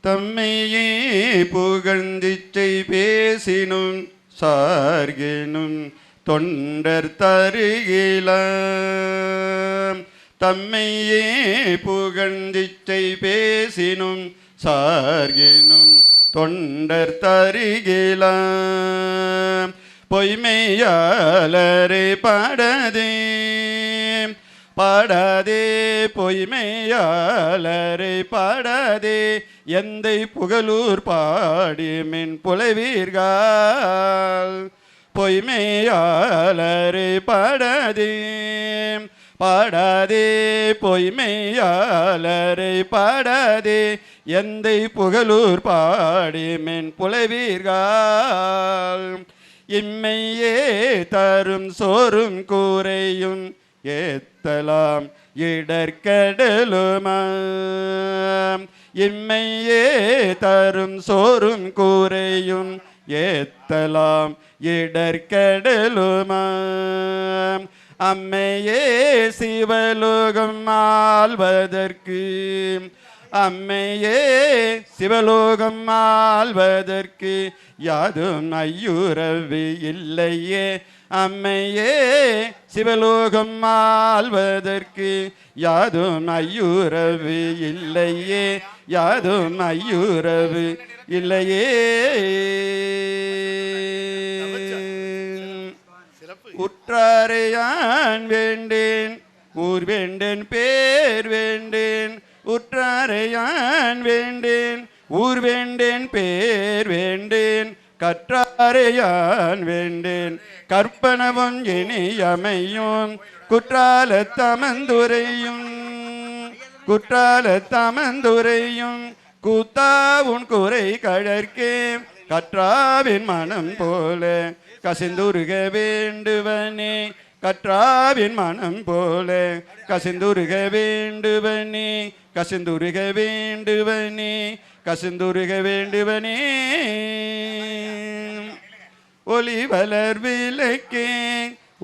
தம்மையே புகழ்ந்திச்சை பேசினும் சார்கினும் தொண்டர் தருகிலாம். தம்மையே புகழ்ந்திச்சை பேசினும் சார்கினும் தொண்டர் தருகிலாம். பொய்மையாளரை பாடாதே பாடாதே பொய்மையாளரை பாடாதே எந்தை புகழூர் பாடிமின் புலவீர்கள். பொய்மையாளரை பாடாதே பாடாதே பொய்மையாளரை பாடாதே எந்தை புகழூர் பாடிமின் புலவீர்கள். இம்மையே தரும் சோறும் கூரையும் ஏத்தலாம் இடர்கடலுமாம். இம்மையே தரும் சோறும் கூரையும் ஏத்தலாம் இடர்கடலுமாம். அம்மையே சிவலோகம் ஆள்வதற்கு அம்மையே சிவலோகம் ஆள்வதற்கு யாதும் ஐயுறவு இல்லையே. அம்மையே சிவலோகம் ஆள்வதற்கு யாதும் ஐயுறவு இல்லையே. யாதும் ஐயுறவு இல்லையே. உற்றாரையான் வேண்டேன் ஊர் வேண்டேன் பேர் வேண்டேன். உற்றாரையான் வேண்டேன் ஊர் வேண்டேன் பேர் வேண்டேன். கற்றாரையான் வேண்டேன் கற்பனவும் இனியமையும். குற்றால தமந்துரையும் குற்றால தமந்துரையும் கூத்தா உன் குறை கழற்கே. கற்றாவின் மனம் போல கசிந்துருக வேண்டுவனே. கற்றாவின் மனம் போல கசிந்துருக வேண்டுவனே. கசிந்துருக வேண்டுவனே. கசிந்துருக வேண்டுவனே. ஒளி வளர் விளக்கே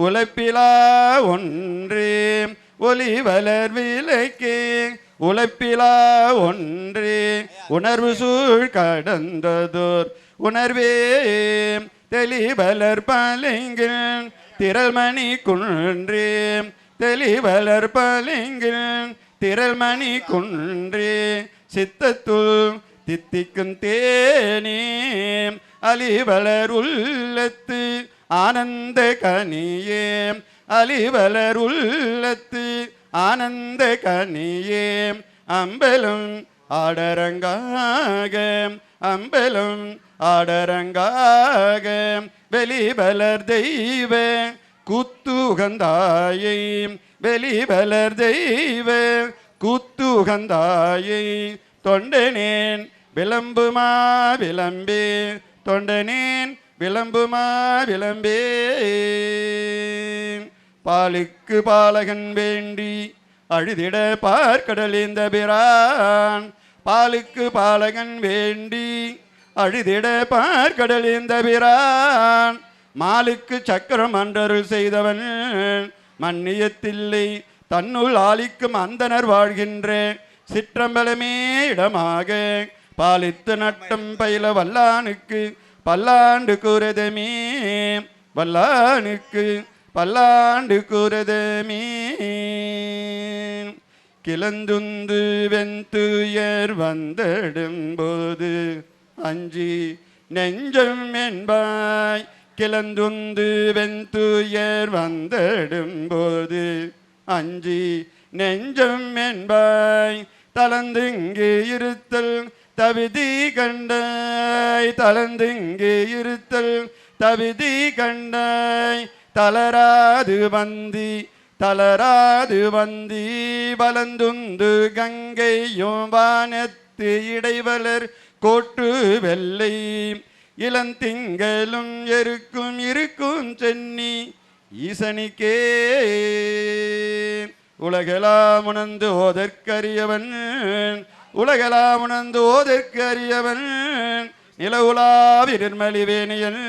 உழைப்பிலா ஒன்றே. ஒளி வளர் விளக்கே உழைப்பிலா ஒன்றே. உணர்வு சூழ் கடந்ததோர் உணர்வே தெளிவலர் பாலிங்கில் திரள்மணி குன்றே. தெளிவலர் பாலிங்கில் திரள்மணி குன்றே. சித்தத்துள் தித்திக்கும் தேனே அலிவலர் உள்ளத்து ஆனந்த கனியே. அலிவலர் உள்ளத்து ஆனந்த கனியே. அம்பலம் ஆடரங்காக அம்பலம் ஆடரங்காக வெளிவலர் தெய்வ கூத்துகந்தாயை. வெளிவலர் தெய்வ கூத்துகந்தாயை. தொண்டனேன் விளம்புமா விளம்பே. தொண்டனேன் விளம்புமா விளம்பே. பாலுக்கு பாலகன் வேண்டி அழுதிட பார்க்கடலிந்த பிரான். பாலுக்கு பாலகன் வேண்டி அழுதிட பார்க்கடலிந்த பிரான். மாலுக்கு சக்கரம் அன்றருள் செய்தவன் மன்னியத்தில்லை தன்னுள் ஆலிக்கும் அந்தனர் வாழ்கின்ற சிற்றம்பலமே இடமாக. பாலித்து நட்டம் பயில வல்லானுக்கு பல்லாண்டு கூறதமே. வல்லானுக்கு பல்லாண்டு கூறதமே. கிளந்துந்து வெந்துயர் வந்தடும்போது அஞ்சி நெஞ்சம் என்பாய். கிளந்துந்து வெந்துயர் வந்தடும்போது அஞ்சி நெஞ்சம் என்பாய். தளர்ந்துங்கு இருத்தல் தவிதி கண்டாய். தளர்ந்துங்கு இருத்தல் தவிதி கண்டாய். தளராது வந்தி தளராது வந்தி வலந்துந்து கங்கையும் வானத்து இடைவலர் கோட்டு வெள்ளை. இளந்திங்களும் எருக்கும் இருக்கும் சென்னி ஈசனிக்கே. உலகெல்லாம் உணர்ந்து ஓதற்கரியவன் உலகெல்லாம் உணர்ந்து ஓதற்கரியவன். நிலவுலாவி நிர்மலிவேணியன்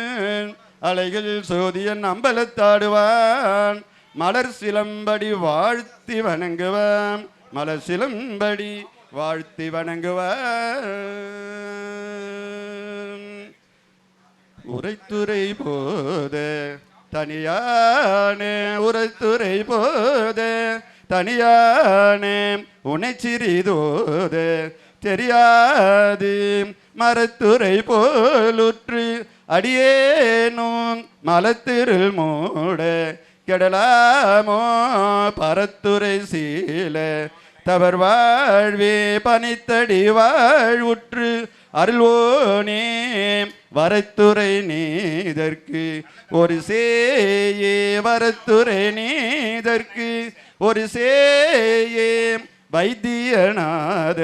அலைகள் சோதியன் அம்பலத்தாடுவான். மலர் சிலம்படி வாழ்த்தி வணங்குவான். மலர் சிலம்படி வாழ்த்தி வணங்குவான். உரைத்துரை போத தனியானே உரைத்துரை போத தனியானே உனை சிறிதோத தெரியாது மரத்துரை போலுற்று அடியேனும் மலத்திருள் மூட கெடலாமோ பரத்துரை சீல தவர் வாழ்வே பனித்தடி வாழ்வுற்று அருள்வோனே வரத்துறை நீதற்கு ஒரு சேயே வரத்துறை நீதற்கு ஒரு சேயே வைத்தியநாத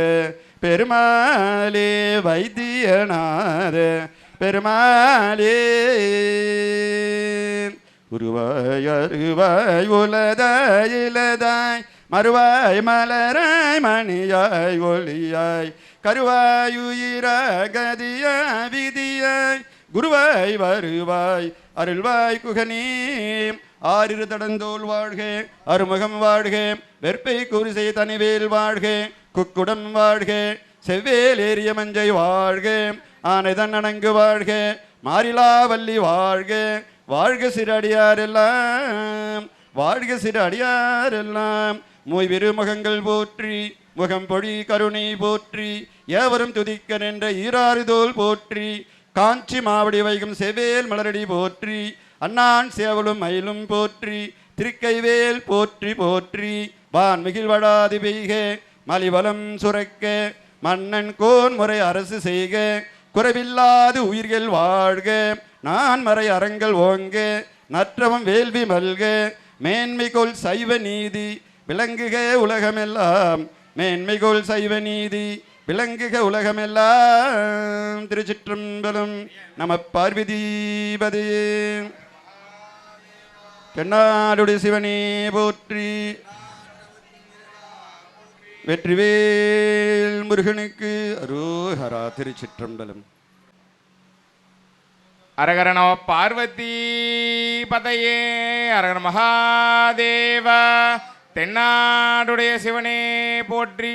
பெருமாளே வைத்தியநாத பெருமாளே உருவாய் அருவாய் உலதாய் இலதாய் மறுவாய் மலராய் மணியாய் ஒளியாய் கருவாய் உயிராய் கதியாய் விதியாய் குருவாய் வருவாய் அருள்வாய் குகனே ஆறிரு தடந்தோல் வாழ்க அருமுகம் வாழ்க வெற்பை குறிசை தனிவேல் வாழ்க குக்குடம் வாழ்க செவ்வேல் ஏறிய மஞ்சை வாழ்க ஆனைதன் அணங்கு வாழ்க மாறிலா வள்ளி வாழ்க வாழ்க சிறு அடியாரெல்லாம் வாழ்க சிறு அடியாரெல்லாம் மூய்விரு முகங்கள் போற்றி முகம் பொழி கருணை போற்றி ஏவரும் துதிக்க நின்ற ஈராறுதோல் போற்றி காஞ்சி மாவடி வைகும் செவ்வேல் மலரடி போற்றி அண்ணான் சேவலும் மயிலும் போற்றி திருக்கைவேல் போற்றி போற்றி வான்மிகில் வடாதி பெய்க மலிவலம் சுரக்க மன்னன் கோன் முறை அரசு செய்க குறைவில்லாது உயிர்கள் வாழ்க நான் மறை அறங்கள் ஓங்க நற்றவம் வேள்வி மல்க மேன்மைகொள் சைவ நீதி விளங்குக உலகமெல்லாம் மேன்மைகொள் சைவ நீதி விளங்குக உலகமெல்லாம். திருச்சிற்றம்பலம். நம பார்வதீபதே. தென்னாடுடைய சிவனே போற்றி. வெற்றிவேல் முருகனுக்கு அரோஹரா. திருச்சிற்றம்பலம். அரகர நம பார்வதி பதையே. அரகர மகாதேவா. தென்னாடுடைய சிவனே போற்றி.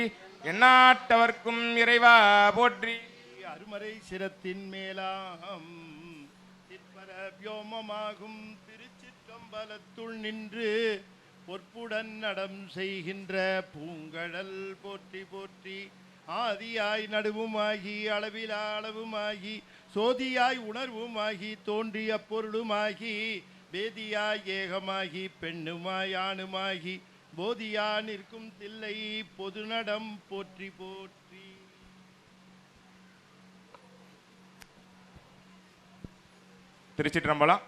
எந்நாட்டவர்க்கும் இறைவா போற்றி. அருமறை சிரத்தின் மேலாம் திற்பர வியோமமாகும் திருச்சிற்றம்பலத்துள் நின்று பொற்புடன் நடம் செய்கின்ற பூங்கடல் போற்றி போற்றி. ஆதியாய் நடுவுமாகி அளவிலா அளவுமாகி சோதியாய் உணர்வுமாகி தோன்றிய பொருளுமாகி வேதியாய் ஏகமாகி பெண்ணுமாய் ஆணுமாகி போதியா நிற்கும் தில்லை பொதுநடம் போற்றி போற்றி. திருச்சிற்றம்பலம்.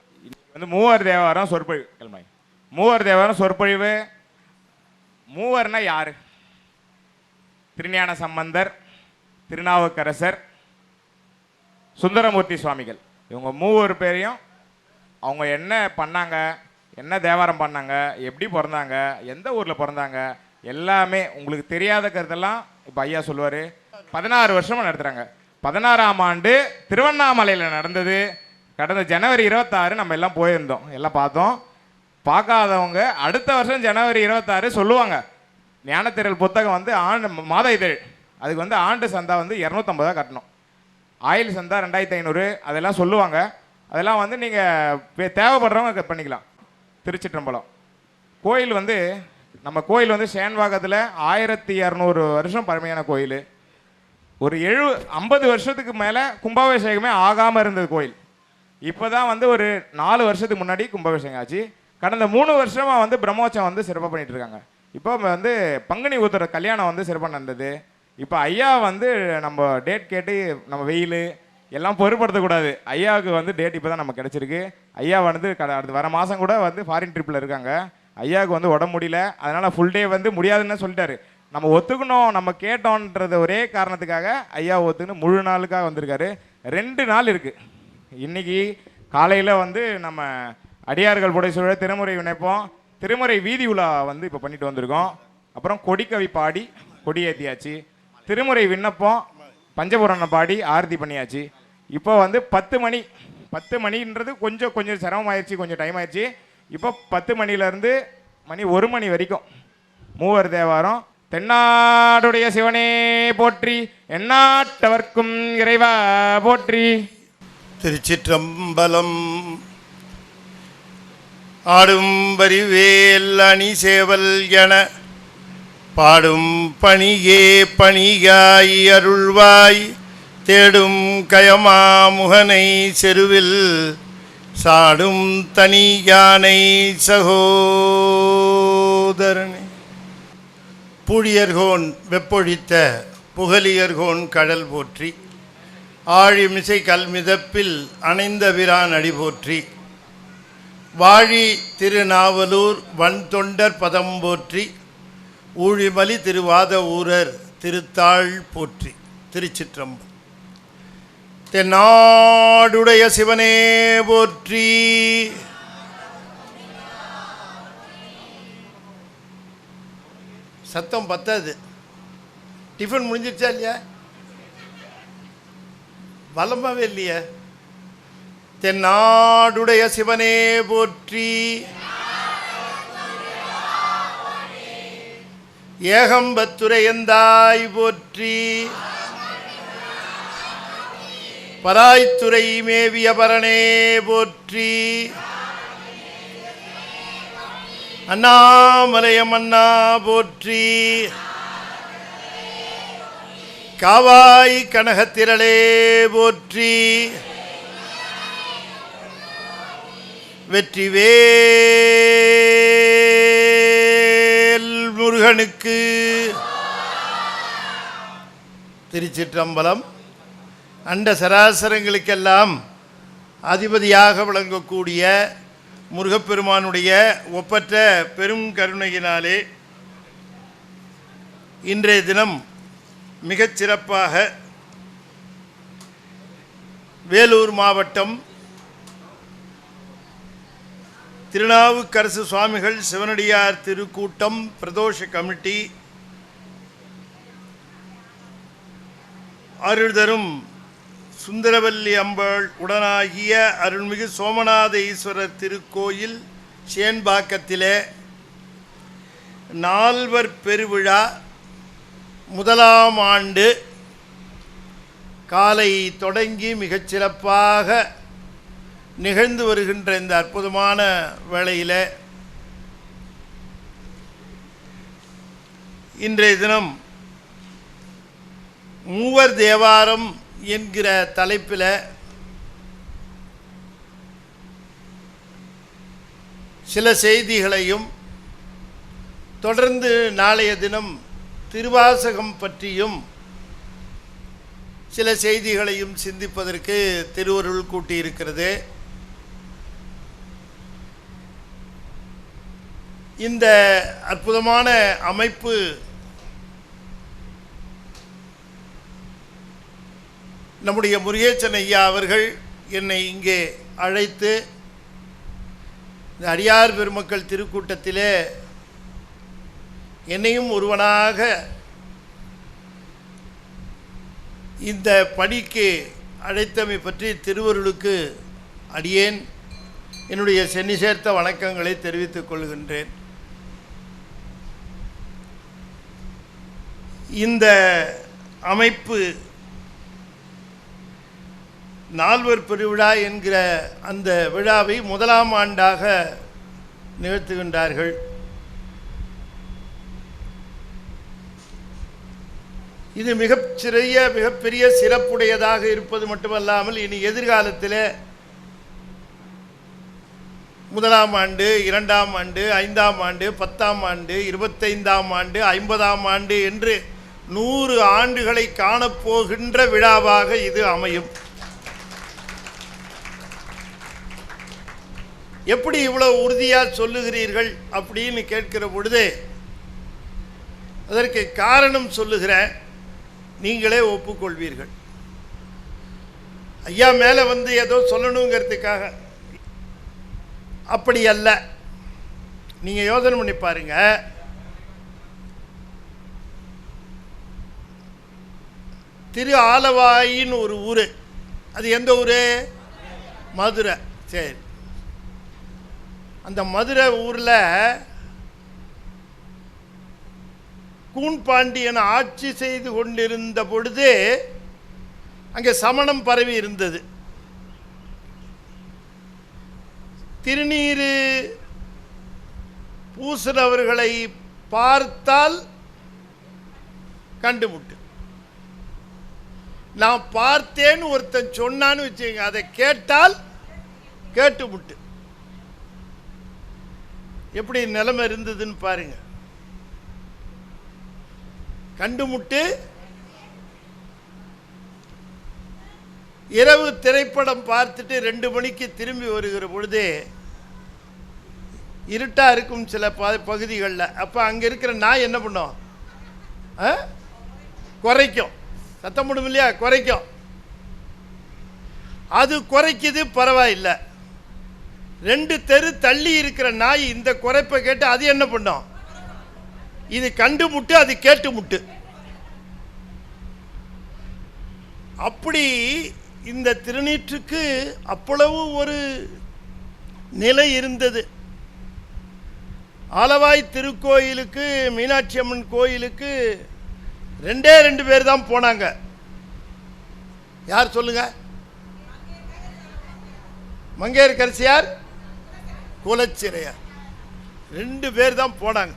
வந்து மூவர் தேவாரம் சொற்பொழிவு. கேள்மை மூவர் தேவாரம் சொற்பொழிவு. மூவர்னா யாரு? திருஞான சம்பந்தர், திருநாவுக்கரசர், சுந்தரமூர்த்தி சுவாமிகள். இவங்க மூவர் பேரையும் அவங்க என்ன பண்ணாங்க, என்ன தேவாரம் பண்ணாங்க, எப்படி பிறந்தாங்க, எந்த ஊரில் பிறந்தாங்க, எல்லாமே உங்களுக்கு தெரியாத கருத்தெல்லாம் இப்போ ஐயா சொல்லுவார். 16 வருஷமாக நடத்துகிறாங்க. 16ஆம் ஆண்டு திருவண்ணாமலையில் நடந்தது. கடந்த ஜனவரி 26 நம்ம எல்லாம் போயிருந்தோம், எல்லாம் பார்த்தோம். பார்க்காதவங்க அடுத்த வருஷம் ஜனவரி 26 சொல்லுவாங்க. ஞானத்திரள் புத்தகம் வந்து ஆண்டு மாத இதழ், அதுக்கு வந்து ஆண்டு சந்தா வந்து 250 கட்டணும். ஆயில் சந்தா 2500, அதெல்லாம் சொல்லுவாங்க. அதெல்லாம் வந்து நீங்கள் தேவைப்படுறவங்க பண்ணிக்கலாம். திருச்சிற்றம்பலம் கோயில் வந்து நம்ம கோயில் வந்து சேன்வாகத்தில் 1200 வருஷம் பழமையான கோயில். ஒரு 50 வருஷத்துக்கு மேலே கும்பாபிஷேகமே ஆகாமல் இருந்தது கோயில். இப்போ தான் வந்து ஒரு 4 வருஷத்துக்கு முன்னாடி கும்பாபிஷேகம் ஆச்சு. கடந்த 3 வருஷமாக வந்து பிரம்மோற்சவம் வந்து சிறப்பாக பண்ணிகிட்டு இருக்காங்க. இப்போ வந்து பங்குனி உத்திர கல்யாணம் வந்து சிறப்பாக நடந்தது. இப்போ ஐயா வந்து நம்ம டேட் கேட்டு நம்ம வெயில் எல்லாம் பொருட்படுத்தக்கூடாது. ஐயாவுக்கு வந்து டேட் இப்போ தான் நம்ம கிடச்சிருக்கு. ஐயா வந்து அடுத்து வர மாதம் கூட வந்து ஃபாரின் ட்ரிப்பில் இருக்காங்க. ஐயாவுக்கு வந்து உடம்பு முடியல, அதனால் ஃபுல் டே வந்து முடியாதுன்னு சொல்லிட்டாரு. நம்ம ஒத்துக்கணும், நம்ம கேட்டோன்றது ஒரே காரணத்துக்காக ஐயா ஒத்துக்குன்னு முழு நாளுக்காக வந்திருக்காரு. 2 நாள் இருக்குது. இன்றைக்கி காலையில் வந்து நம்ம அடியார்கள் புடைசூழ திருமுறை வினைப்போம், திருமுறை வீதி உலா வந்து இப்போ பண்ணிட்டு வந்திருக்கோம். அப்புறம் கொடிக்கவி பாடி கொடியேற்றியாச்சு. திருமுறை விண்ணப்பம் பஞ்சபுராணம் பாடி ஆரத்தி பண்ணியாச்சு. இப்போ வந்து 10 மணின்றது கொஞ்சம் சிரமமாயிடுச்சு, கொஞ்சம் டைம் ஆயிடுச்சு. இப்போ 10 மணிலேருந்து மணி 1 மணி வரைக்கும் மூவர் தேவாரம். தென்னாடுடைய சிவனே போற்றி, எந்நாட்டவர்க்கும் இறைவா போற்றி. திருச்சிற்றம்பலம். ஆடும் வரிவேல் அணி சேவல் என பாடும் பணியே பணியாய் அருள்வாய் தேடும் கயமா முகனை செருவில் சாடும் தனி யானை சகோதரனே. பூழியர்கோன் வெப்பொழித்த புகலியர்கோன் கடல் போற்றி, ஆழிமிசை கல்மிதப்பில் அணைந்த பிரான் அடி போற்றி, வாழி திருநாவலூர் வன்தொண்டர் பதம் போற்றி, ஊழிமலி திருவாத ஊரர் திருத்தாள் போற்றி. திருச்சிற்றம்பலம். தென்னாடுடைய சிவனே போற்றி. சத்தம் பத்தாது. டிஃபன் முடிஞ்சிருச்சா இல்லையா? வளமாவே இல்லையா? தென்னாடுடைய சிவனே போற்றி. ஏகம்பத்துரையந்தாய் போற்றி. பராய்த்துறை மேவிய பரணே போற்றி. அண்ணாமலையம் அண்ணா போற்றி. காவாய் கனகத்திரளே போற்றி. வெற்றிவேல் முருகனுக்கு. திருச்சிற்றம்பலம். அண்ட சராசரங்களுக்கெல்லாம் அதிபதியாக விளங்கக்கூடிய முருகப்பெருமானுடைய ஒப்பற்ற பெரும் கருணையினாலே இன்றைய தினம் மிகச் சிறப்பாக வேலூர் மாவட்டம் திருநாவுக்கரசு சுவாமிகள் சிவனடியார் திருக்கூட்டம் பிரதோஷ கமிட்டி அருள்தரும் சுந்தரவல்லி அம்பாள் உடனாகிய அருள்மிகு சோமநாத ஈஸ்வரர் திருக்கோயில் சேன்பாக்கத்திலே நால்வர் பெருவிழா முதலாம் ஆண்டு காலை தொடங்கி மிகச்சிறப்பாக நிகழ்ந்து வருகின்ற இந்த அற்புதமான வேளையில் இன்றைய தினம் மூவர் தேவாரம் என்கிற தலைப்பில் சில செய்திகளையும் தொடர்ந்து நாளைய தினம் திருவாசகம் பற்றியும் சில செய்திகளையும் சிந்திப்பதற்கு திருவருள் கூட்டியிருக்கிறது. இந்த அற்புதமான அமைப்பு நம்முடைய முருகேசன் ஐயா அவர்கள் என்னை இங்கே அழைத்து இந்த அடியார் பெருமக்கள் திருக்கூட்டத்திலே என்னையும் ஒருவனாக இந்த பணிக்கு அழைத்தமை பற்றி திருவருளுக்கு அடியேன் என்னுடைய சென்னி சேர்த்த வணக்கங்களை தெரிவித்துக் கொள்கின்றேன். இந்த அமைப்பு நால்வர் பெருவிழா என்கிற அந்த விழாவை முதலாம் ஆண்டாக நிகழ்த்துகின்றார்கள். இது மிகப்பெரிய சிறப்புடையதாக இருப்பது மட்டுமல்லாமல் இனி எதிர்காலத்தில் முதலாம் ஆண்டு, 2ஆம் ஆண்டு, 5ஆம் ஆண்டு, 10ஆம் ஆண்டு, 25ஆம் ஆண்டு, 50ஆம் ஆண்டு என்று 100 ஆண்டுகளை காணப்போகின்ற விழாவாக இது அமையும். எப்படி இவ்வளவு உறுதியாக சொல்லுகிறீர்கள் அப்படின்னு கேட்கிற பொழுது அதற்கு காரணம் சொல்லுகிறேன், நீங்களே ஒப்புக்கொள்வீர்கள். ஐயா மேலே வந்து ஏதோ சொல்லணுங்கிறதுக்காக அப்படி அல்ல. நீங்கள் யோசனை பண்ணி பாருங்க. திரு ஆலவாயின்னு ஒரு ஊர், அது எந்த ஊர்? மதுரை. சரி, அந்த மதுரை ஊரில் கூன்பாண்டியன் ஆட்சி செய்து கொண்டிருந்த பொழுது அங்கே சமணம் பரவி இருந்தது. திருநீரு பூசினவர்களை பார்த்தால் கண்டுமுட்டு. நான் பார்த்தேன்னு ஒருத்தன் சொன்னான்னு வச்சுங்க, அதை கேட்டால் கேட்டுமுட்டு. எப்படி நிலைமை இருந்ததுன்னு பாருங்க. கண்டுமுட்டு. இரவு திரைப்படம் பார்த்துட்டு 2 மணிக்கு திரும்பி வருகிற பொழுது இருட்டா இருக்கும் சில பகுதிகளில். அப்போ அங்கே இருக்கிற நாய் என்ன பண்ணும்? குறைக்கும். சத்தம் போடும் இல்லையா? குறைக்கும். அது குறைக்குது, பரவாயில்லை. 2 தெரு தள்ளி இருக்கிற நாய் இந்த குறைப்பை கேட்டு அது என்ன பண்ணும்? இது கண்டு முட்டு, அது கேட்டு முட்டு. அப்படி இந்த திருநீற்றுக்கு அவ்வளவு ஒரு நிலை இருந்தது. ஆலவாய் திருக்கோயிலுக்கு, மீனாட்சி அம்மன் கோயிலுக்கு 2 பேர் தான் போனாங்க. யார் சொல்லுங்க? மங்கையர்க்கரசியார், குலச்சிறையார் 2 பேர் தான் போனாங்க.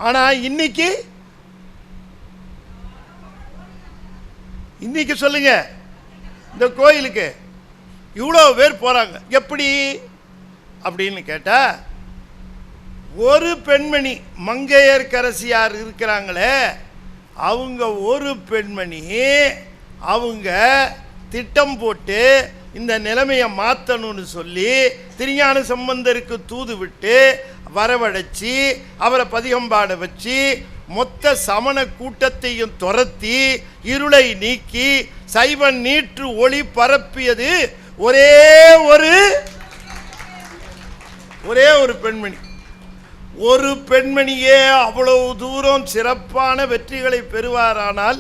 ஆனா இன்னைக்கு சொல்லுங்க, இந்த கோயிலுக்கு இவ்வளோ பேர் போறாங்க. எப்படி அப்படின்னு கேட்டா, ஒரு பெண்மணி மங்கையர்க்கரசியார் இருக்கிறாங்களே, அவங்க ஒரு பெண்மணி, அவங்க திட்டம் போட்டு இந்த நிலைமையை மாற்றணும்னு சொல்லி திருஞான சம்பந்தருக்கு தூது விட்டு வரவழைச்சி அவரை பதிகம்பாட வச்சு மொத்த சமண கூட்டத்தையும் துரத்தி இருளை நீக்கி சைவ நீற்று ஒளி பரப்பியது ஒரே ஒரு பெண்மணி. ஒரு பெண்மணியே அவ்வளவு தூரம் சிறப்பான வெற்றிகளை பெறுவாரானால்,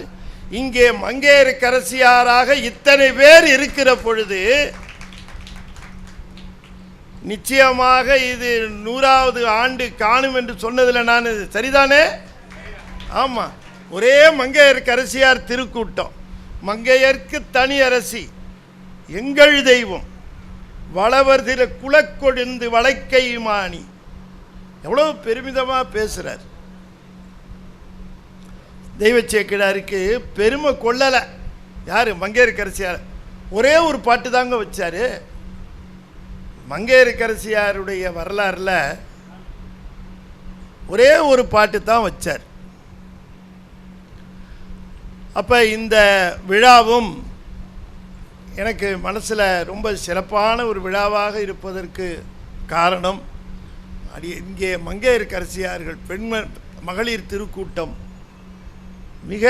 இங்கே மங்கையர்க்கரசியாராக இத்தனை பேர் இருக்கிற பொழுது நிச்சயமாக இது 100வது ஆண்டு காணும் என்று சொன்னதில் நான் சரிதானே? ஆமா. ஒரே மங்கையர்க்கரசியார் திருக்கூட்டம். மங்கையர்க்கு தனி அரசி, எங்கள் தெய்வம், வளவர்தில குலக்கொழுந்து வளைக்கை மாணி. எவ்வளவு பெருமிதமா பேசுறார். தெய்வ சேக்கிழாருக்கு பெருமை கொள்ளலை. யாரு? மங்கையர்க்கரசியார். ஒரே ஒரு பாட்டு தாங்க வச்சாரு. மங்கையர்க்கரசியாருடைய வரலாறுல ஒரே ஒரு பாட்டு தான் வச்சார். அப்ப இந்த விழாவும் எனக்கு மனசுல ரொம்ப சிறப்பான ஒரு விழாவாக இருப்பதற்கு காரணம், இங்கே மங்கையர்க்கரசியார்கள் மகளிர் திருக்கூட்டம் மிக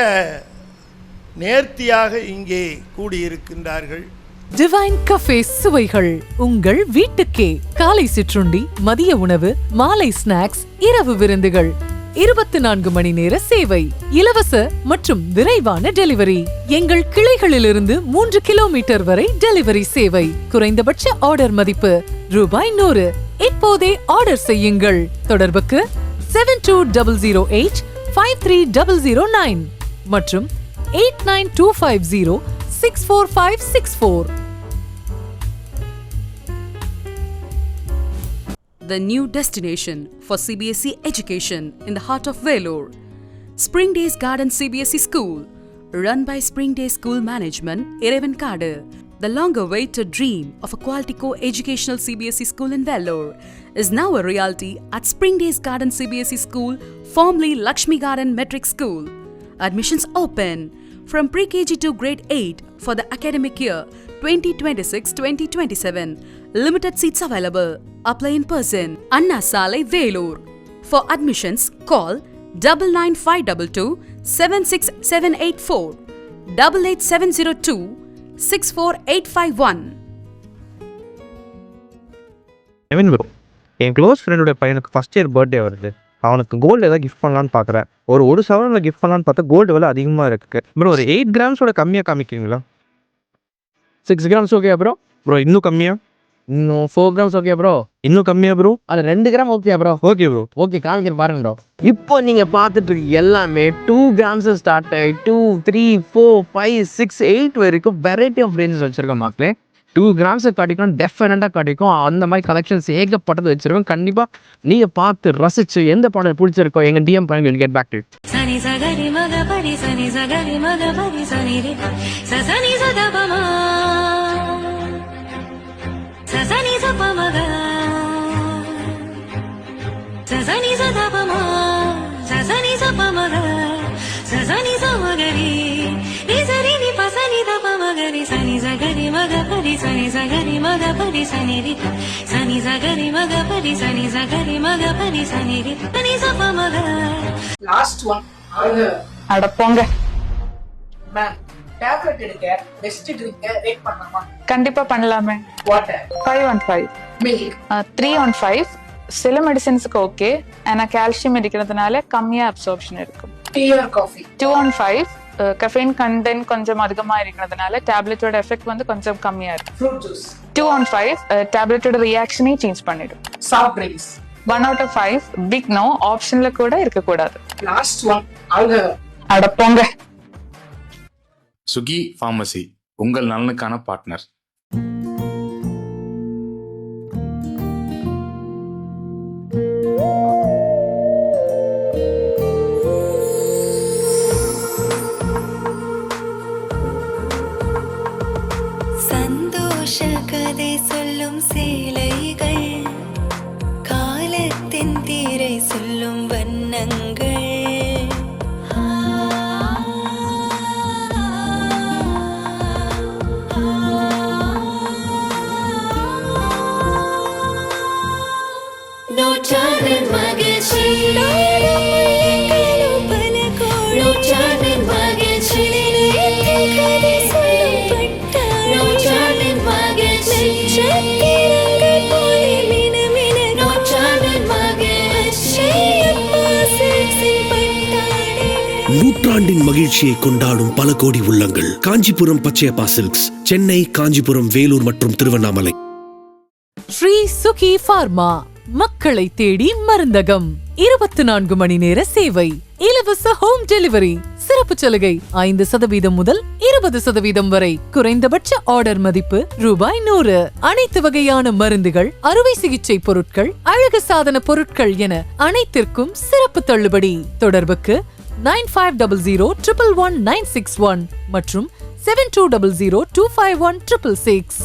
நேர்த்தியாக இங்கே கூடியிருக்கின்றார்கள். டிவைன் கஃபே சுவைகள் உங்கள் வீட்டுக்கே. காலை சிற்றுண்டி, மதிய உணவு, மாலை ஸ்நாக்ஸ், இரவு விருந்துகள், 24 மணி நேர சேவை, இலவச மற்றும் விரைவான டெலிவரி. எங்கள் கிளைகளிலிருந்து 3 கிலோமீட்டர் வரை டெலிவரி சேவை. குறைந்தபட்ச ஆர்டர் மதிப்பு ₹100. இப்போதே ஆர்டர் செய்யுங்கள். தொடர்புக்கு 7208-53009 மற்றும் 8925064564. The new destination for CBSE education in the heart of Vellore. Spring Days Garden CBSE School, run by Spring Day School Management, Irevankadu. The long-awaited dream of a quality co-educational CBSE school in Vellore is now a reality at Spring Days Garden CBSE School, formerly Lakshmi Garden Metric School. Admissions open from pre-KG to grade 8 for the academic year 2026-2027. Limited seats available. Apply in person. Anna Salai, Vellore. For admissions, call 99522 76784 88702 64851. Evin bro, N close ஃப்ரெண்டோட பையனுக்கு first year birthday வருது. அவனுக்கு gold ஏதாவது gift பண்ணலான்னு பார்க்குறேன். ஒரு சவரனில் gift பண்ணலான்னு பார்த்தா கோல்டு விலை அதிகமாக இருக்குது. ப்ரோ ஒரு 8 கிராம்ஸோட கம்மியாக காமிக்கிறீங்களா? 6 grams ஓகே ப்ரோ. இன்னும் கம்மியாக? இன்னும் 4 grams ஓகே ப்ரோ. இன்னும் கம்மியாக ப்ரோ? அது 2 gram okay bro. Okay bro. Okay காமிக்கிறேன் பாருங்க ப்ரோ. இப்போ நீங்கள் பார்த்துட்டு இருக்க எல்லாமே 2 grams ஸ்டார்ட் ஆகி 2, 3, 4, 5, 6, 8 வரைக்கும் வெரைட்டி ஆஃப் ரேஞ்சஸ் வச்சுருக்கோம் மக்களே. 2 grams கிடைக்கும், டெஃபினட்டாக கிடைக்கும். அந்த மாதிரி கலெக்ஷன்ஸ் ஏகப்பட்டது வச்சிருக்கோம். கண்டிப்பாக நீங்கள் பார்த்து ரசிச்சு எந்த பாடல் பிடிச்சிருக்கோ எங்கள் டிஎம் பண்ணி கெட் பேக் டு. சனி சகரி மக பரி சனி சகரி மக பரி சனி ரி சசனி சதபமா சசனி சபமக சசனி சதபமா சசனி சபமக சசனி சமகரி ரிசரி ரி பசனி தபமகரி சனி சகரி மக பரி சனி சகரி மக பரி சனி ரி சனி சகரி மக பரி சனி சகரி மக பரி சனி ரி சனி சபமக. லாஸ்ட் ஒன் அடப்போங்க. மேம் டேப்லெட் எடுக்க பெஸ்ட் ட்ரிங்க் ரேட் பண்ணலாமா? கண்டிப்பா பண்ணலாமே. Water 515 milk 315. சில மெடிசின்ஸ்க்கு ஓகே, ஆனா கால்சியம் இருக்கிறதுனால கம்மியா அப்சார்ப்ஷன் இருக்கும். Tea or coffee 215. Caffeine content கொஞ்சம் அதிகமா இருக்கிறதுனால டேப்லெட்டோட எஃபெக்ட் வந்து கொஞ்சம் கம்மியா இருக்கும். ஃப்ரூட் ஜூஸ் 215 டேப்லெட்டோட ரியாக்ஷனே சேஞ்ச் பண்ணிடும். Soft drinks 1 out of 5 pick no, ஆப்ஷன்ல கூட இருக்கக்கூடாது. Last one alcohol. அடப்போங்க. சுகி ஃபார்மசி, உங்கள் நலனுக்கான பார்ட்னர். சந்தோஷ கதை சொல்லும் சேலைகள், காலத்தின் தீரை சொல்லும் வண்ணங்கள். நூற்றாண்டின் மகிழ்ச்சி, நூற்றாண்டின் மகிழ்ச்சி, நூற்றாண்டின் மகிழ்ச்சி, நூற்றாண்டின் மகிழ்ச்சி. நூற்றாண்டின் மகிழ்ச்சியை கொண்டாடும் பல கோடி உள்ளங்கள். காஞ்சிபுரம் பச்சையப்பா சில்க்ஸ், சென்னை, காஞ்சிபுரம், வேலூர் மற்றும் திருவண்ணாமலை. ஸ்ரீ சுகி ஃபார்மா, மக்களை தேடி மருந்தகம். 24 மணி நேர சேவை, இலவச ஹோம் டெலிவரி. சிறப்பு சலுகை 5% முதல் 20% வரை. குறைந்தபட்ச ஆர்டர் மதிப்பு ₹100. அனைத்து வகையான மருந்துகள், அறுவை சிகிச்சை பொருட்கள், அழகு சாதன பொருட்கள் என அனைத்திற்கும் சிறப்பு தள்ளுபடி. தொடர்புக்கு 9500111961 மற்றும் 7200251666.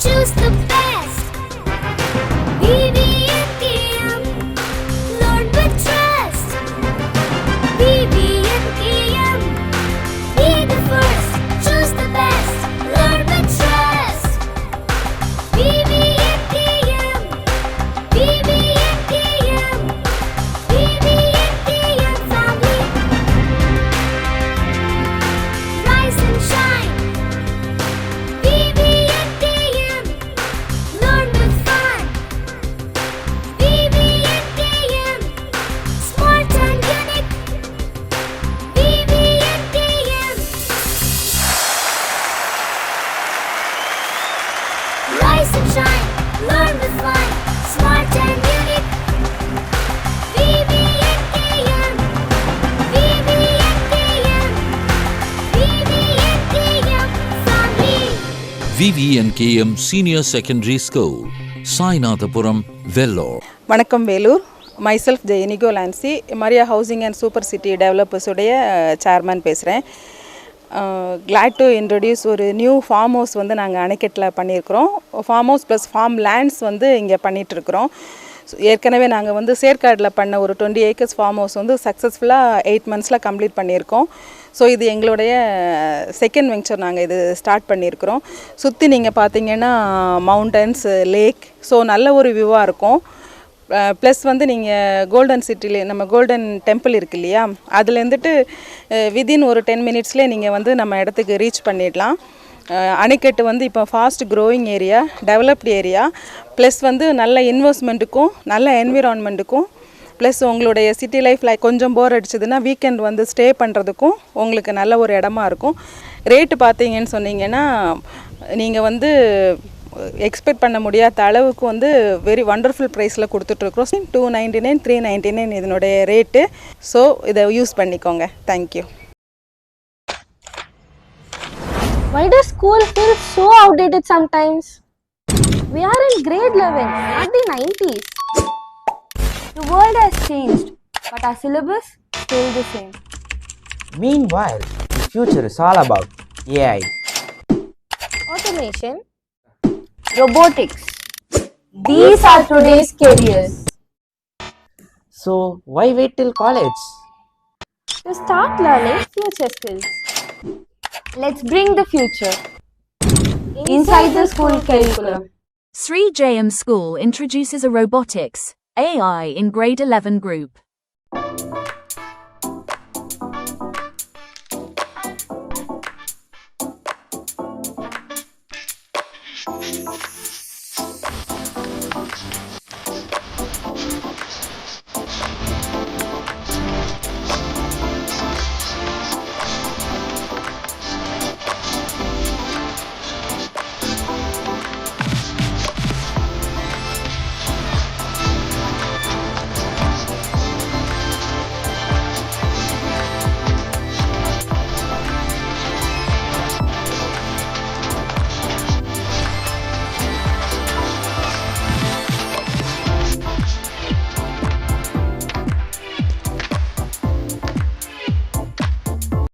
Choose the best. VVNKM, Lord with trust. VVNKM, be the first. Choose the best. Lord with trust. VVNKM, VVNKM, VVNKM family. Rise and shine. VVNKM, learn with fun. VVNKM, smart and unique. VVNKM. Rise and shine, learn with fun, smart and unique. VVNKM, VVNKM, VVNKM family. VVNKM Senior Secondary School, Sainathapuram, Vellore. வணக்கம் வேலூர். Myself Jayaniko Lancy, Maria housing and super city டெவலப்பர்ஸுடைய chairman பேசுகிறேன். Glad to introduce ஒரு new farm house வந்து நாங்கள் அணைக்கட்டில் பண்ணியிருக்கிறோம். Farm house plus farm lands வந்து இங்கே பண்ணிகிட்ருக்குறோம். ஏற்கனவே நாங்கள் வந்து சேர்க்காடில் பண்ண ஒரு 20 acres ஃபார்ம் ஹவுஸ் வந்து சக்ஸஸ்ஃபுல்லாக 8 months கம்ப்ளீட் பண்ணியிருக்கோம். ஸோ இது எங்களுடைய செகண்ட் வெஞ்சர். நாங்கள் இது ஸ்டார்ட் பண்ணியிருக்கிறோம். சுற்றி நீங்கள் பார்த்தீங்கன்னா மவுண்டன்ஸ், லேக், ஸோ நல்ல ஒரு வியூவாக இருக்கும். ப்ளஸ் வந்து நீங்கள் கோல்டன் சிட்டிலே நம்ம கோல்டன் டெம்பிள் இருக்கு இல்லையா, அதுலேருந்துட்டு வித்தின் ஒரு 10 minutesலேயே நீங்கள் வந்து நம்ம இடத்துக்கு ரீச் பண்ணிடலாம். அணைக்கட்டு வந்து இப்போ fast growing area, developed area, plus வந்து நல்ல இன்வெஸ்ட்மெண்ட்டுக்கும் நல்ல என்விரான்மெண்ட்டுக்கும் ப்ளஸ் உங்களுடைய சிட்டி லைஃப்பில் கொஞ்சம் போர் அடிச்சதுன்னா வீக்கெண்ட் வந்து ஸ்டே பண்ணுறதுக்கும் உங்களுக்கு நல்ல ஒரு இடமா இருக்கும். ரேட்டு பார்த்தீங்கன்னு சொன்னீங்கன்னா நீங்கள் வந்து எக்ஸ்பெக்ட் பண்ண முடியாத அளவுக்கு வந்து வெரி வண்டர்ஃபுல் ப்ரைஸில் கொடுத்துட்ருக்குறோம். 299 399 இதனுடைய ரேட்டு. ஸோ இதை யூஸ் பண்ணிக்கோங்க. Thank you. Why does school feel so outdated sometimes? We are in grade 11, not the 90s. The world has changed, but our syllabus still the same. Meanwhile, the future is all about AI. Automation, robotics. These are today's careers. So, why wait till college? To start learning future skills. Let's bring the future inside the school curriculum. Sri JM School introduces a robotics AI in grade 11 group.